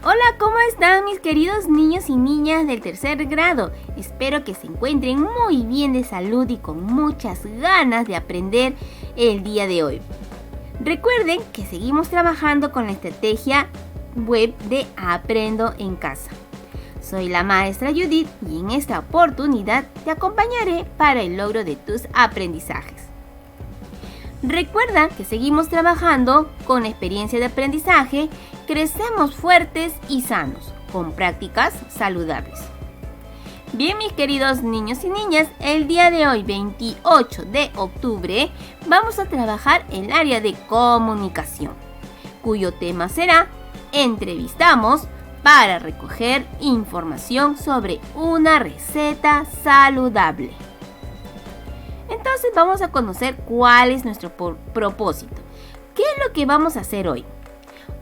Hola, ¿cómo están mis queridos niños y niñas del tercer grado? Espero que se encuentren muy bien de salud y con muchas ganas de aprender el día de hoy. Recuerden que seguimos trabajando con la estrategia web de Aprendo en Casa. Soy la maestra Judith y en esta oportunidad te acompañaré para el logro de tus aprendizajes. Recuerda que seguimos trabajando con experiencia de aprendizaje, crecemos fuertes y sanos, con prácticas saludables. Bien, mis queridos niños y niñas, el día de hoy, 28 de octubre, vamos a trabajar el área de comunicación, cuyo tema será Entrevistamos para recoger información sobre una receta saludable. Entonces vamos a conocer cuál es nuestro propósito. ¿Qué es lo que vamos a hacer hoy?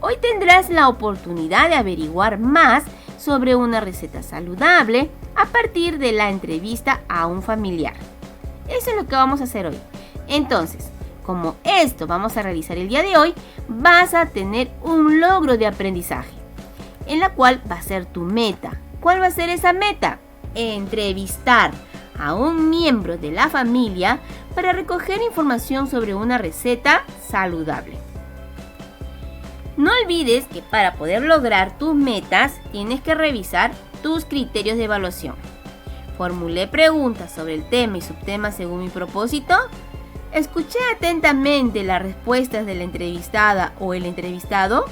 Hoy tendrás la oportunidad de averiguar más sobre una receta saludable a partir de la entrevista a un familiar. Eso es lo que vamos a hacer hoy. Entonces, como esto vamos a realizar el día de hoy, vas a tener un logro de aprendizaje, en la cual va a ser tu meta. ¿Cuál va a ser esa meta? Entrevistar a un miembro de la familia para recoger información sobre una receta saludable. No olvides que para poder lograr tus metas tienes que revisar tus criterios de evaluación. Formulé preguntas sobre el tema y subtema según mi propósito. Escuché atentamente las respuestas de la entrevistada o el entrevistado.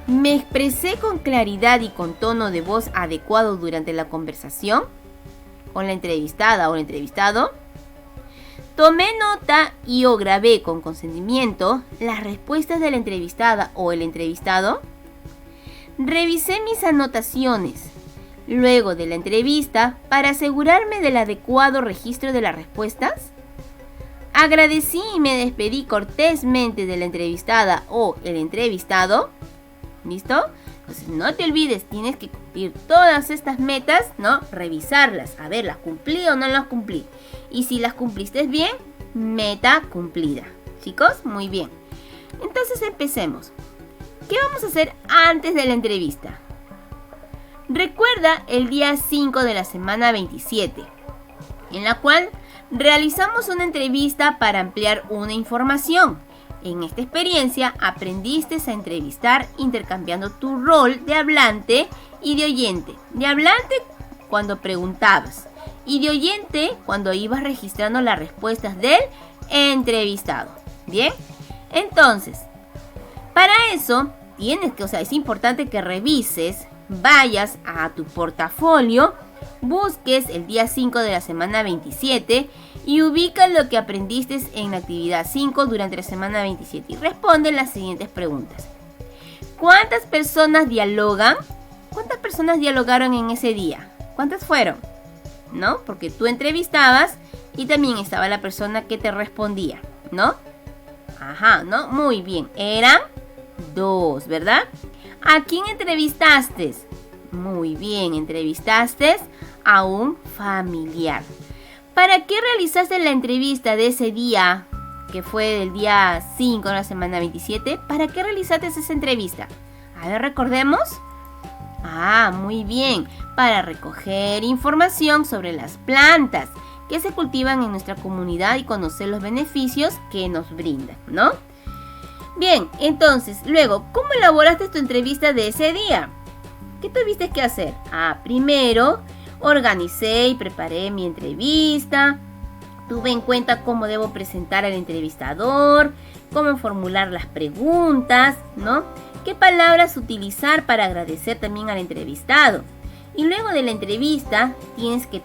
Me expresé con claridad y con tono de voz adecuado durante la conversación con la entrevistada o el entrevistado. Tomé nota y o grabé con consentimiento las respuestas de la entrevistada o el entrevistado. Revisé mis anotaciones luego de la entrevista para asegurarme del adecuado registro de las respuestas. Agradecí y me despedí cortésmente de la entrevistada o el entrevistado. ¿Listo? Entonces no te olvides, tienes que cumplir todas estas metas, ¿no? Revisarlas, a ver, ¿las cumplí o no las cumplí? Y si las cumpliste bien, meta cumplida. Chicos, muy bien. Entonces empecemos. ¿Qué vamos a hacer antes de la entrevista? Recuerda el día 5 de la semana 27, en la cual realizamos una entrevista para ampliar una información. En esta experiencia aprendiste a entrevistar intercambiando tu rol de hablante y de oyente. De hablante cuando preguntabas y de oyente cuando ibas registrando las respuestas del entrevistado. ¿Bien? Entonces, para eso es importante que revises, vayas a tu portafolio, busques el día 5 de la semana 27 y ubica lo que aprendiste en la actividad 5 durante la semana 27 y responde las siguientes preguntas. ¿Cuántas personas dialogan? ¿Cuántas personas dialogaron en ese día? ¿Cuántas fueron? ¿No? Porque tú entrevistabas y también estaba la persona que te respondía, ¿no? Ajá, ¿no? Muy bien. Eran 2, ¿verdad? ¿A quién entrevistaste? Muy bien, entrevistaste a un familiar. ¿Para qué realizaste la entrevista de ese día, que fue del día 5 de la semana 27? ¿Para qué realizaste esa entrevista? A ver, recordemos. Muy bien. Para recoger información sobre las plantas que se cultivan en nuestra comunidad y conocer los beneficios que nos brindan, ¿no? Bien, entonces, luego, ¿cómo elaboraste tu entrevista de ese día? ¿Qué tuviste que hacer? Primero, organicé y preparé mi entrevista. Tuve en cuenta cómo debo presentar al entrevistador, cómo formular las preguntas, ¿no? ¿Qué palabras utilizar para agradecer también al entrevistado? Y luego de la entrevista, tienes que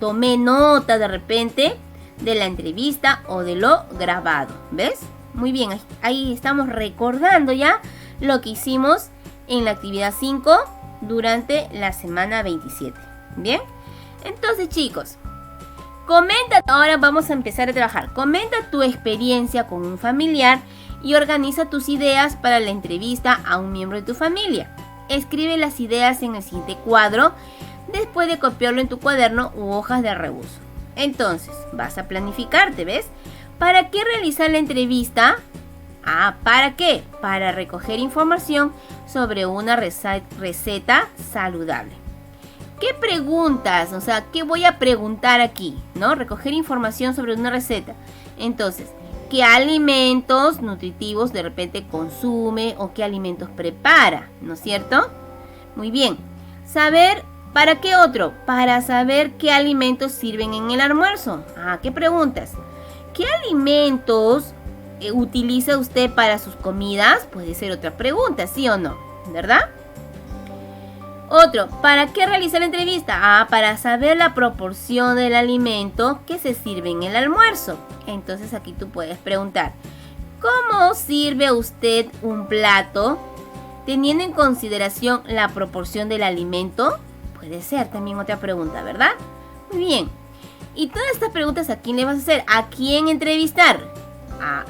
tomé nota de repente de la entrevista o de lo grabado, ¿ves? Muy bien, ahí estamos recordando ya lo que hicimos en la actividad 5 durante la semana 27. ¿Bien? Entonces, chicos, ahora vamos a empezar a trabajar. Comenta tu experiencia con un familiar y organiza tus ideas para la entrevista a un miembro de tu familia. Escribe las ideas en el siguiente cuadro después de copiarlo en tu cuaderno u hojas de reuso. Entonces, vas a planificarte, ¿ves? ¿Para qué realizar la entrevista? ¿Para qué? Para recoger información sobre una receta saludable. ¿Qué preguntas? O sea, ¿qué voy a preguntar aquí? ¿No? Recoger información sobre una receta. Entonces, ¿qué alimentos nutritivos de repente consume o qué alimentos prepara? ¿No es cierto? Muy bien. Saber, ¿para qué otro? Para saber qué alimentos sirven en el almuerzo. ¿Qué preguntas? ¿Qué alimentos utiliza usted para sus comidas? Puede ser otra pregunta, ¿sí o no? ¿Verdad? Otro, ¿para qué realizar la entrevista? Para saber la proporción del alimento que se sirve en el almuerzo. Entonces aquí tú puedes preguntar, ¿cómo sirve usted un plato teniendo en consideración la proporción del alimento? Puede ser también otra pregunta, ¿verdad? Muy bien. Y todas estas preguntas, ¿a quién le vas a hacer? ¿A quién entrevistar?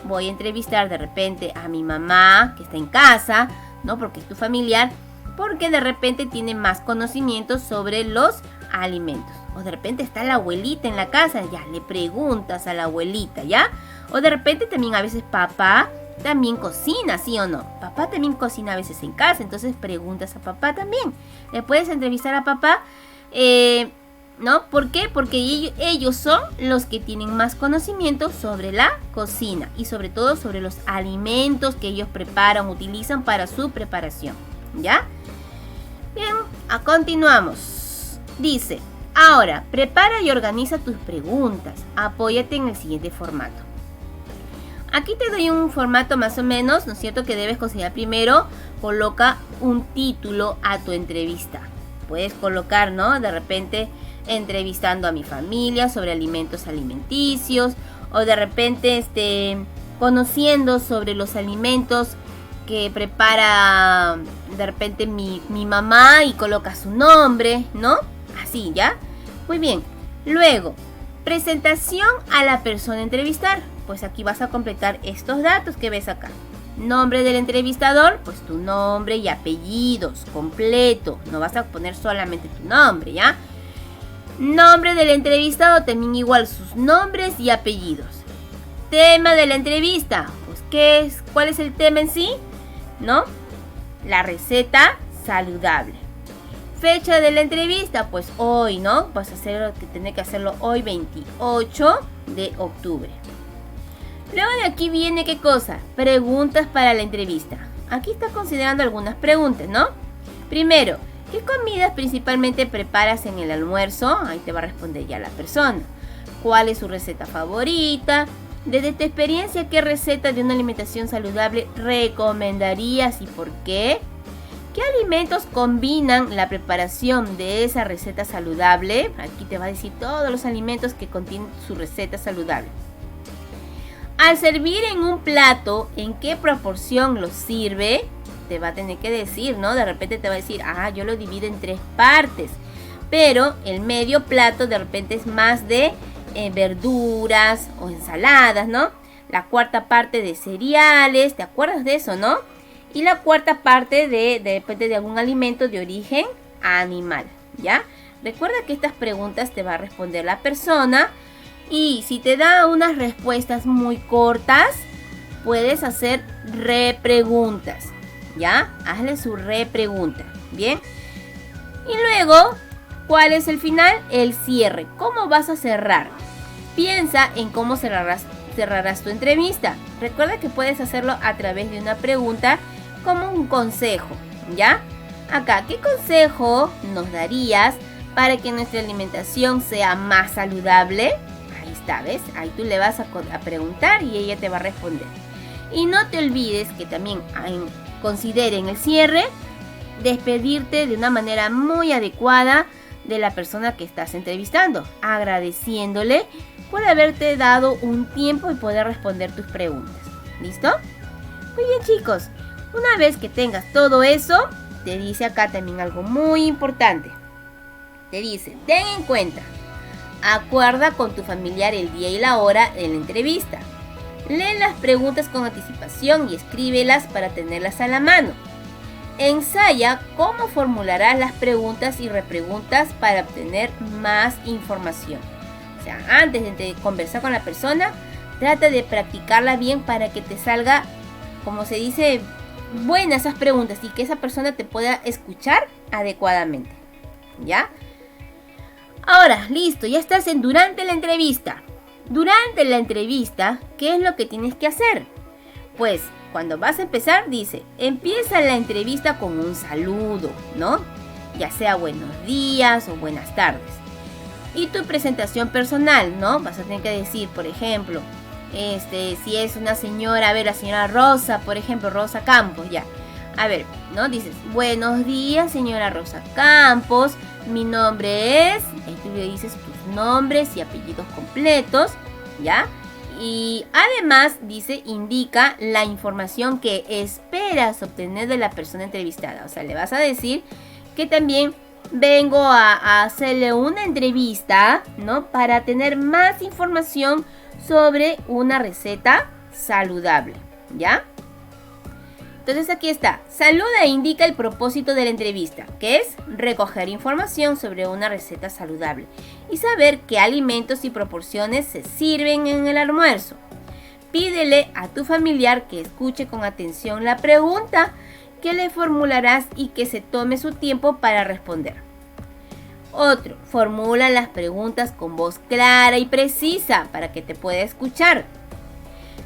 Voy a entrevistar de repente a mi mamá que está en casa, ¿no? Porque es tu familiar. Porque de repente tiene más conocimientos sobre los alimentos. O de repente está la abuelita en la casa, ya le preguntas a la abuelita, ¿ya? O de repente también a veces papá también cocina, ¿sí o no? Papá también cocina a veces en casa, entonces preguntas a papá también. Le puedes entrevistar a papá, ¿no? ¿Por qué? Porque ellos son los que tienen más conocimiento sobre la cocina y sobre todo sobre los alimentos que ellos preparan, utilizan para su preparación, ¿ya? Bien, continuamos. Dice, ahora, prepara y organiza tus preguntas. Apóyate en el siguiente formato. Aquí te doy un formato más o menos, ¿no es cierto? Que debes considerar primero. Coloca un título a tu entrevista. Puedes colocar, ¿no? De repente, entrevistando a mi familia sobre alimentos alimenticios. O de repente, conociendo sobre los alimentos que prepara de repente mi mamá y coloca su nombre, ¿no? Así, ¿ya? Muy bien. Luego, presentación a la persona a entrevistar. Pues aquí vas a completar estos datos que ves acá. Nombre del entrevistador, pues tu nombre y apellidos, completo. No vas a poner solamente tu nombre, ¿ya? Nombre del entrevistado, también igual sus nombres y apellidos. Tema de la entrevista, pues ¿cuál es el tema en sí? ¿No? La receta saludable. Fecha de la entrevista, pues hoy, ¿no? Vas a tener que hacerlo hoy, 28 de octubre. Luego de aquí viene, ¿qué cosa? Preguntas para la entrevista. Aquí estás considerando algunas preguntas, ¿no? Primero, ¿qué comidas principalmente preparas en el almuerzo? Ahí te va a responder ya la persona. ¿Cuál es su receta favorita? Desde tu experiencia, ¿qué receta de una alimentación saludable recomendarías y por qué? ¿Qué alimentos combinan la preparación de esa receta saludable? Aquí te va a decir todos los alimentos que contienen su receta saludable. Al servir en un plato, ¿en qué proporción lo sirve? Te va a tener que decir, ¿no? De repente te va a decir, yo lo divido en 3 partes. Pero el medio plato de repente es más de verduras o ensaladas, ¿no? La cuarta parte de cereales, ¿te acuerdas de eso, no? Y la cuarta parte depende de algún alimento de origen animal, ¿ya? Recuerda que estas preguntas te va a responder la persona y si te da unas respuestas muy cortas, puedes hacer repreguntas, ¿ya? Hazle su repregunta, ¿bien? Y luego, ¿cuál es el final? El cierre. ¿Cómo vas a cerrar? Piensa en cómo cerrarás tu entrevista. Recuerda que puedes hacerlo a través de una pregunta como un consejo, ¿ya? Acá, ¿qué consejo nos darías para que nuestra alimentación sea más saludable? Ahí está, ¿ves? Ahí tú le vas a preguntar y ella te va a responder. Y no te olvides que también considere en el cierre despedirte de una manera muy adecuada de la persona que estás entrevistando, agradeciéndole por haberte dado un tiempo y poder responder tus preguntas. ¿Listo? Muy bien, chicos. Una vez que tengas todo eso, te dice acá también algo muy importante. Te dice, ten en cuenta, acuerda con tu familiar el día y la hora de la entrevista. Lee las preguntas con anticipación y escríbelas para tenerlas a la mano. Ensaya cómo formularás las preguntas y repreguntas para obtener más información. O sea, antes de conversar con la persona, trata de practicarla bien para que te salga como se dice, buenas esas preguntas y que esa persona te pueda escuchar adecuadamente. ¿Ya? Ahora, listo, ya estás durante la entrevista. Durante la entrevista, ¿qué es lo que tienes que hacer? Pues, cuando vas a empezar, dice, empieza la entrevista con un saludo, ¿no? Ya sea buenos días o buenas tardes. Y tu presentación personal, ¿no? Vas a tener que decir, por ejemplo, si es una señora, a ver, la señora Rosa, por ejemplo, Rosa Campos, ya. A ver, ¿no? Dices, buenos días, señora Rosa Campos, mi nombre es... Ahí tú le dices tus nombres y apellidos completos, ¿ya? Y además, dice, indica la información que esperas obtener de la persona entrevistada. O sea, le vas a decir que también vengo a hacerle una entrevista, ¿no? Para tener más información sobre una receta saludable, ¿ya? Entonces aquí está, saluda e indica el propósito de la entrevista, que es recoger información sobre una receta saludable y saber qué alimentos y proporciones se sirven en el almuerzo. Pídele a tu familiar que escuche con atención la pregunta que le formularás y que se tome su tiempo para responder. Otro, formula las preguntas con voz clara y precisa para que te pueda escuchar.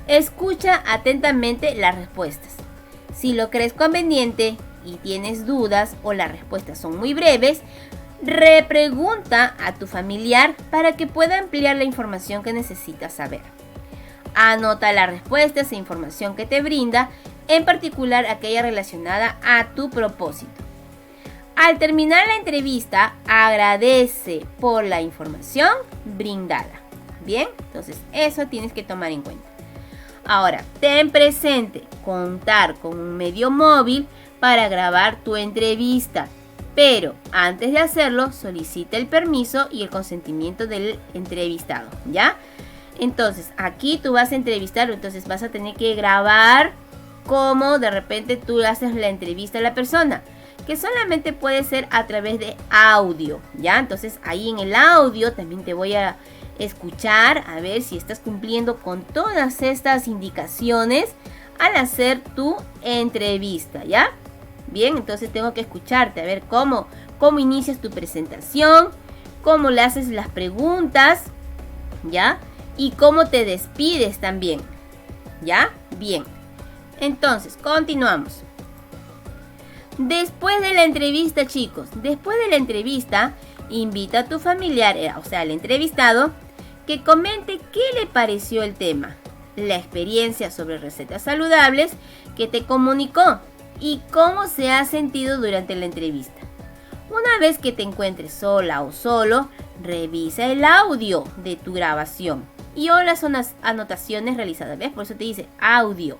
Escucha atentamente las respuestas. Si lo crees conveniente y tienes dudas o las respuestas son muy breves, repregunta a tu familiar para que pueda ampliar la información que necesitas saber. Anota las respuestas e información que te brinda, en particular aquella relacionada a tu propósito. Al terminar la entrevista, agradece por la información brindada. Bien, entonces eso tienes que tomar en cuenta. Ahora, ten presente contar con un medio móvil para grabar tu entrevista, pero antes de hacerlo solicita el permiso y el consentimiento del entrevistado, ¿ya? Entonces, aquí tú vas a entrevistarlo, entonces vas a tener que grabar cómo de repente tú haces la entrevista a la persona, que solamente puede ser a través de audio, ¿ya? Entonces, ahí en el audio también te voy a escuchar a ver si estás cumpliendo con todas estas indicaciones al hacer tu entrevista, ¿ya? Bien, entonces tengo que escucharte a ver cómo inicias tu presentación, cómo le haces las preguntas, ¿ya? Y cómo te despides también, ¿ya? Bien, entonces continuamos. Después de la entrevista, chicos, después de la entrevista, invita a tu familiar, o sea, al entrevistado, que comente qué le pareció el tema, la experiencia sobre recetas saludables que te comunicó y cómo se ha sentido durante la entrevista. Una vez que te encuentres sola o solo, revisa el audio de tu grabación y o las anotaciones realizadas. ¿Ves? Por eso te dice audio.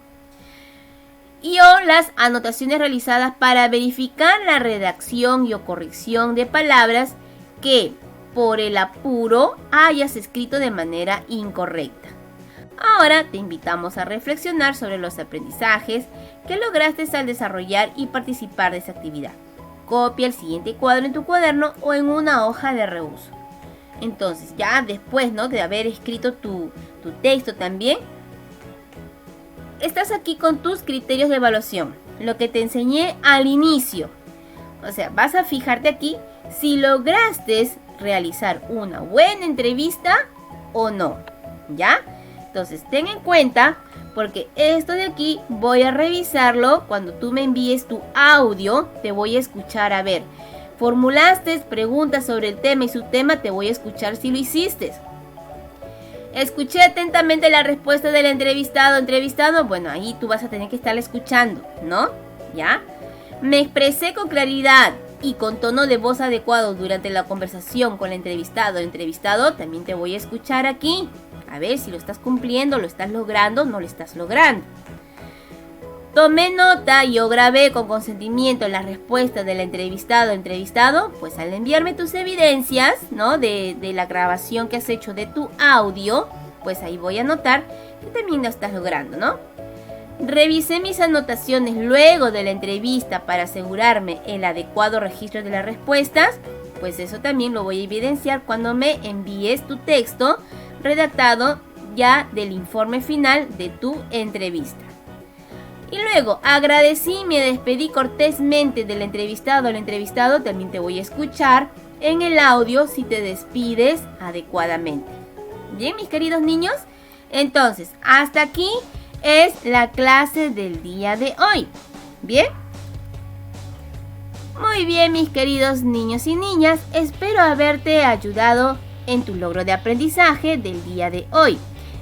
Y o las anotaciones realizadas para verificar la redacción y o corrección de palabras que por el apuro hayas escrito de manera incorrecta. Ahora te invitamos a reflexionar sobre los aprendizajes que lograste al desarrollar y participar de esa actividad. Copia el siguiente cuadro en tu cuaderno o en una hoja de reuso. Entonces, ya después, ¿no?, de haber escrito tu texto también, estás aquí con tus criterios de evaluación, lo que te enseñé al inicio. O sea, vas a fijarte aquí si lograste realizar una buena entrevista o no, ¿ya? Entonces, ten en cuenta, porque esto de aquí voy a revisarlo cuando tú me envíes tu audio, te voy a escuchar a ver. Formulaste preguntas sobre el tema y su tema, te voy a escuchar si lo hiciste. Escuché atentamente la respuesta del entrevistado, bueno, ahí tú vas a tener que estar escuchando, ¿no? ¿Ya? Me expresé con claridad y con tono de voz adecuado durante la conversación con el entrevistado, también te voy a escuchar aquí. A ver si lo estás cumpliendo, lo estás logrando, no lo estás logrando. Tomé nota y o grabé con consentimiento las respuestas del entrevistado, pues al enviarme tus evidencias, ¿no?, de la grabación que has hecho de tu audio, pues ahí voy a anotar que también lo estás logrando, ¿no? Revisé mis anotaciones luego de la entrevista para asegurarme el adecuado registro de las respuestas, pues eso también lo voy a evidenciar cuando me envíes tu texto redactado ya del informe final de tu entrevista. Y luego agradecí, me despedí cortésmente del entrevistado o el entrevistado. También te voy a escuchar en el audio si te despides adecuadamente. Bien, mis queridos niños. Entonces, hasta aquí es la clase del día de hoy. ¿Bien? Muy bien, mis queridos niños y niñas. Espero haberte ayudado en tu logro de aprendizaje del día de hoy.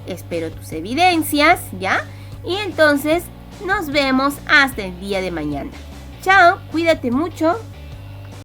Espero tus evidencias, ¿ya? Y entonces nos vemos hasta el día de mañana. Chao, cuídate mucho.